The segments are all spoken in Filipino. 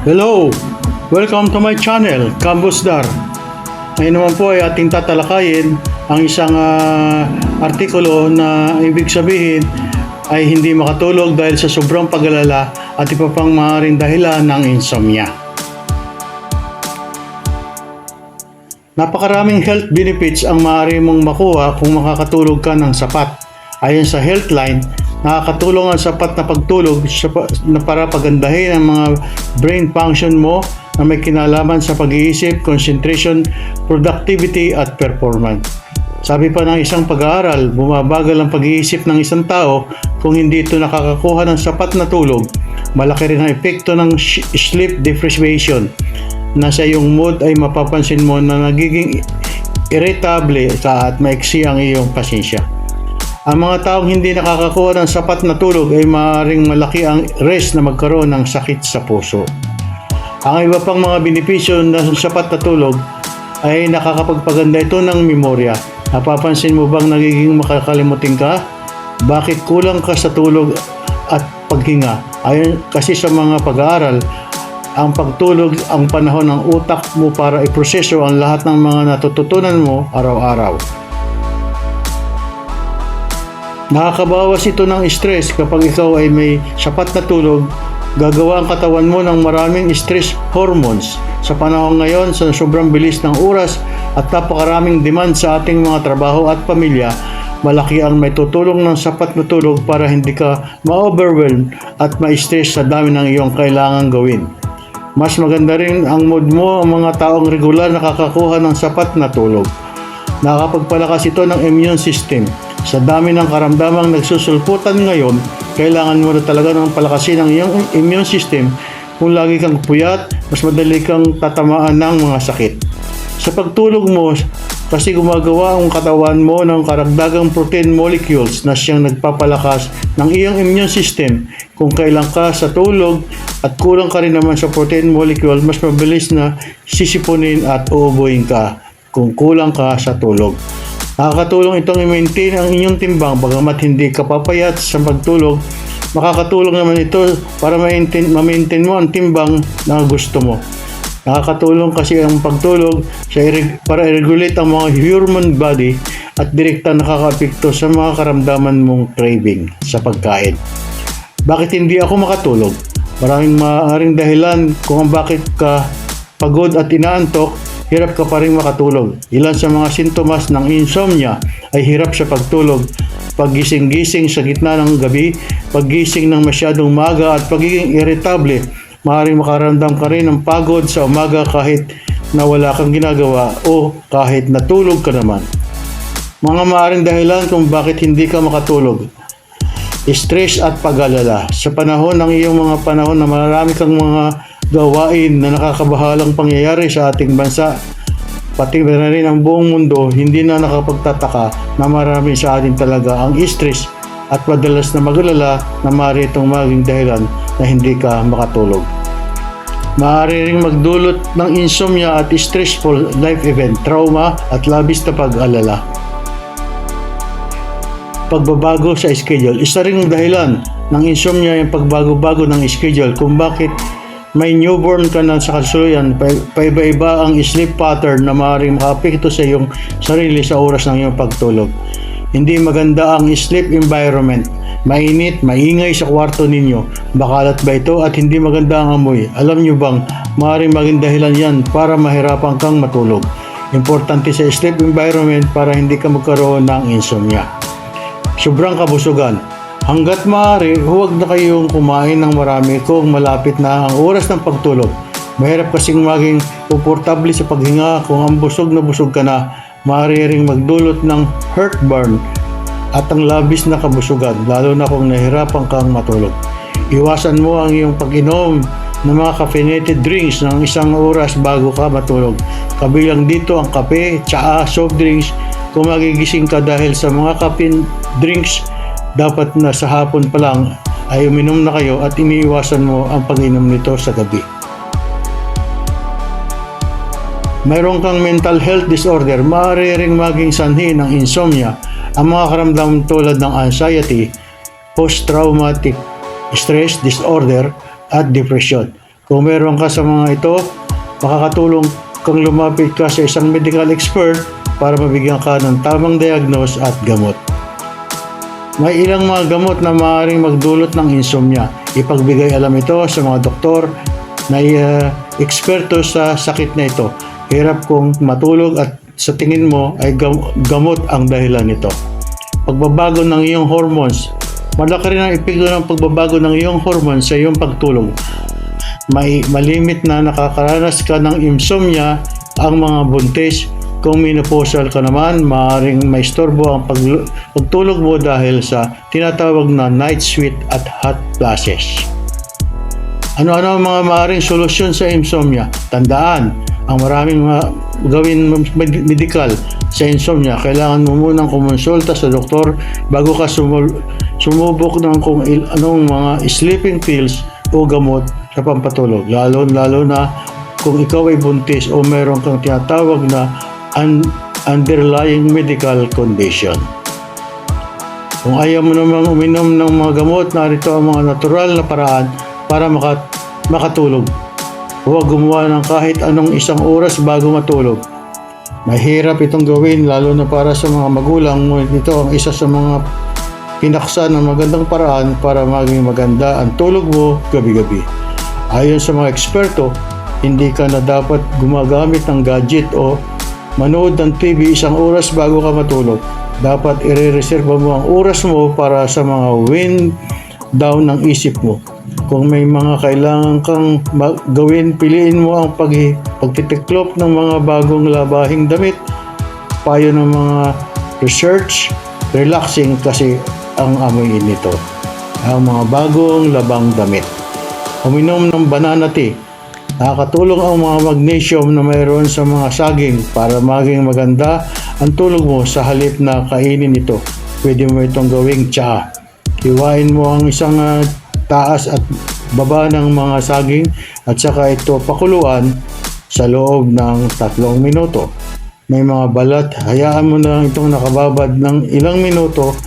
Hello! Welcome to my channel, Kambusdar. Ngayon naman po ay ating tatalakayin ang isang artikulo na ibig sabihin ay hindi makatulog dahil sa sobrang pag-alala at iba pang maaaring dahilan ng insomnia. Napakaraming health benefits ang maaari mong makuha kung makakatulog ka ng sapat. Ayon sa Healthline, nakakatulong ang sapat na pagtulog para pagandahin ang mga brain function mo na may kinalaman sa pag-iisip, concentration, productivity at performance. Sabi pa ng isang pag-aaral, bumabagal ang pag-iisip ng isang tao kung hindi ito nakakakuha ng sapat na tulog. Malaki rin ang epekto ng sleep deprivation na sa iyong mood ay mapapansin mo na nagiging irritable ka at maiksi ang iyong pasensya. Ang mga taong hindi nakakakuha ng sapat na tulog ay maaaring malaki ang risk na magkaroon ng sakit sa puso. Ang iba pang mga benepisyo ng sapat na tulog ay nakakapagpaganda ito ng memorya. Napapansin mo bang nagiging makakalimutin ka? Bakit kulang ka sa tulog at paghinga? Ayon kasi sa mga pag-aaral, ang pagtulog ang panahon ng utak mo para iproseso ang lahat ng mga natututunan mo araw-araw. Nakakabawas ito ng stress kapag ikaw ay may sapat na tulog. Gagawa ang katawan mo ng maraming stress hormones. Sa panahon ngayon, sa sobrang bilis ng oras at napakaraming demand sa ating mga trabaho at pamilya, malaki ang may tutulong ng sapat na tulog para hindi ka ma-overwhelm at ma-stress sa dami ng iyong kailangang gawin. Mas maganda rin ang mood mo ang mga taong regular nakakakuha ng sapat na tulog. Nakakapagpalakas ito ng immune system. Sa dami ng karamdamang nagsusulputan ngayon, kailangan mo na talaga ng palakasin ang iyong immune system. Kung lagi kang puyat, mas madali kang tatamaan ng mga sakit. Sa pagtulog mo, kasi gumagawa ang katawan mo ng karagdagang protein molecules na siyang nagpapalakas ng iyong immune system. Kung kailan ka sa tulog at kulang ka rin naman sa protein molecule, mas mabilis na sisipunin at uubuin ka kung kulang ka sa tulog. Nakakatulong itong i-maintain ang inyong timbang bagamat hindi ka papayat sa pagtulog. Makakatulong naman ito para ma-maintain mo ang timbang na gusto mo. Nakakatulong kasi ang pagtulog para i-regulate ang mga human body at direkta nakaka-apekto sa mga karamdaman mong craving sa pagkain. Bakit hindi ako makatulog? Maraming maaaring dahilan kung bakit ka pagod at inaantok, hirap ka pa rin makatulog. Ilan sa mga sintomas ng insomnia ay hirap sa pagtulog, paggising-gising sa gitna ng gabi, paggising ng masyadong maga at pagiging irritable. Maaaring makaramdam ka rin ng pagod sa umaga kahit na wala kang ginagawa o kahit natulog ka naman. Mga maaaring dahilan kung bakit hindi ka makatulog: stress at pag-alala. Sa panahon ng iyong mga panahon na marami kang mga gawain na nakakabahalang pangyayari sa ating bansa, pati na rin ang buong mundo, hindi na nakapagtataka na marami sa atin talaga ang stress at madalas na mag-alala na maaari itong maging dahilan na hindi ka makatulog. Maaari ring magdulot ng insomnia at stressful life event, trauma at labis na pag-alala. Pagbabago sa schedule. Isa ring dahilan ng insomnia yung pagbago-bago ng schedule kung bakit may newborn ka na sa kasalukuyan, paiba-iba ang sleep pattern na maaaring makaapekto sa iyong sarili sa oras ng iyong pagtulog. Hindi maganda ang sleep environment. Mainit, maingay sa kwarto ninyo. Bakalat ba ito at hindi maganda ang amoy? Alam nyo bang maaaring maging dahilan yan para mahirapan kang matulog? Importante sa sleep environment para hindi ka magkaroon ng insomnia. Sobrang kabusugan. Hanggat maaari, huwag na kayong kumain ng marami kung malapit na ang oras ng pagtulog. Mahirap kasing maging komportable sa paghinga kung ang busog na busog ka na. Maaari ring magdulot ng heartburn at ang labis na kabusugan, lalo na kung nahirapan kang matulog. Iwasan mo ang iyong pag-inom ng mga caffeinated drinks ng isang oras bago ka matulog. Kabilang dito ang kape, tsaa, soft drinks. Kung magigising ka dahil sa mga caffeine drinks, dapat na sa hapon pa lang ay uminom na kayo at iniiwasan mo ang pag-inom nito sa gabi. Mayroon kang mental health disorder, maaari ring maging sanhi ng insomnia ang mga karamdaman tulad ng anxiety, post-traumatic stress disorder at depression. Kung meron ka sa mga ito, makakatulong kang lumapit ka sa isang medical expert para mabigyan ka ng tamang diagnose at gamot. May ilang mga gamot na maaaring magdulot ng insomnia. Ipagbigay alam ito sa mga doktor na eksperto sa sakit na ito. Hirap kung matulog at sa tingin mo ay gamot ang dahilan nito. Pagbabago ng iyong hormones. Malaki rin ang epekto ng pagbabago ng iyong hormones sa iyong pagtulog. May malimit na nakakaranas ka ng insomnia ang mga buntis. Kung menopausal ka naman, maaaring maistorbo ang pagtulog mo dahil sa tinatawag na night sweat at hot flashes. Ano-ano ang mga maaaring solusyon sa insomnia? Tandaan, ang maraming gawin medical sa insomnia. Kailangan mo munang kumonsulta sa doktor bago ka sumubok ng kung anong mga sleeping pills o gamot sa pampatulog. Lalo na kung ikaw ay buntis o meron kang tinatawag na underlying medical condition. Kung ayaw mo namang uminom ng mga gamot, narito ang mga natural na paraan para makatulog. Huwag gumawa ng kahit anong isang oras bago matulog. Mahirap itong gawin lalo na para sa mga magulang, ngunit ito ang isa sa mga pinaksa ng magandang paraan para maging maganda ang tulog mo gabi-gabi. Ayon sa mga eksperto, hindi ka na dapat gumagamit ng gadget o manood ng TV isang oras bago ka matulog. Dapat i-reserve mo ang oras mo para sa mga wind down ng isip mo. Kung may mga kailangan kang gawin, piliin mo ang pagtitiklop ng mga bagong labahing damit, payo ng mga research, relaxing kasi ang amoy nito. Ang mga bagong labang damit. Uminom ng banana tea. Nakakatulong ang mga magnesium na mayroon sa mga saging para maging maganda ang tulog mo sa halip na kainin ito. Pwede mo itong gawing tsaa. Hiwain mo ang isang taas at baba ng mga saging at saka ito pakuluan sa loob ng 3 minuto. May mga balat, hayaan mo na itong nakababad ng ilang minuto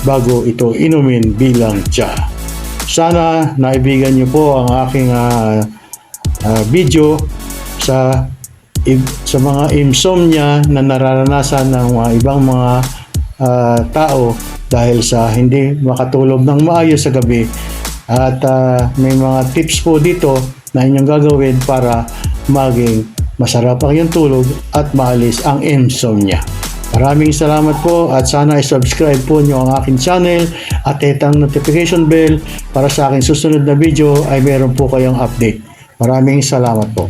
bago ito inumin bilang tsaa. Sana naibigan niyo po ang aking video sa mga insomnia na nararanasan ng mga ibang mga tao dahil sa hindi makatulog ng maayos sa gabi. At may mga tips po dito na inyong gagawin para maging masarap ang iyong tulog at maalis ang insomnia. Maraming salamat po at sana i-subscribe po nyo ang aking channel at hit ang notification bell para sa aking susunod na video ay meron po kayong update. Maraming salamat po.